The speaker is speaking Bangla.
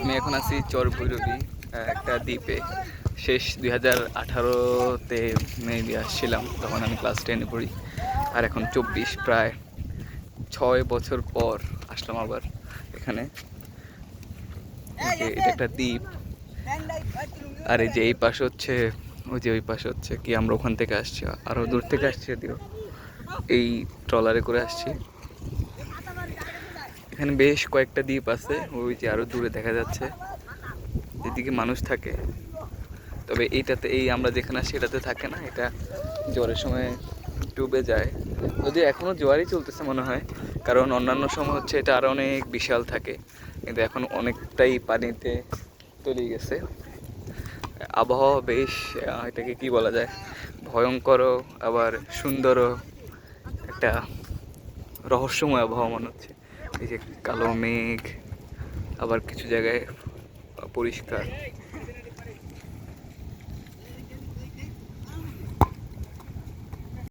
আমি এখন আছি চর ভৈরবী, একটা দ্বীপে। শেষ 2018-তে মেবি আসছিলাম, তখন আমি ক্লাস 10-এ পড়ি। আর এখন 24, প্রায় 6 বছর পর আসলাম আবার এখানে। এটা একটা দ্বীপ। আর এই যে এই পাশে হচ্ছে, ওই যে ওই পাশে হচ্ছে কি, আমরা ওখান থেকে আসছি, আরও দূর থেকে আসছি, যদিও এই ট্রলারে করে আসছি। এখানে বেশ কয়েকটা দ্বীপ আছে, ওই যে আরো দূরে দেখা যাচ্ছে, যেদিকে মানুষ থাকে। তবে এইটাতে, এই আমরা যেখানে আসছি এটাতে থাকে না, এটা জোয়ারের সময় ডুবে যায়। যদিও এখনো জোয়ারই চলতেছে মনে হয়, কারণ অন্যান্য সময় হচ্ছে এটা আরো অনেক বিশাল থাকে, কিন্তু এখন অনেকটাই পানিতে তলিয়ে গেছে। আবহাওয়া বেশ, এটাকে কি বলা যায়, ভয়ঙ্করও আবার সুন্দরও, একটা রহস্যময় আবহাওয়া মনে হচ্ছে। এই যে কালো মেঘ, আবার কিছু জায়গায় পরিষ্কার।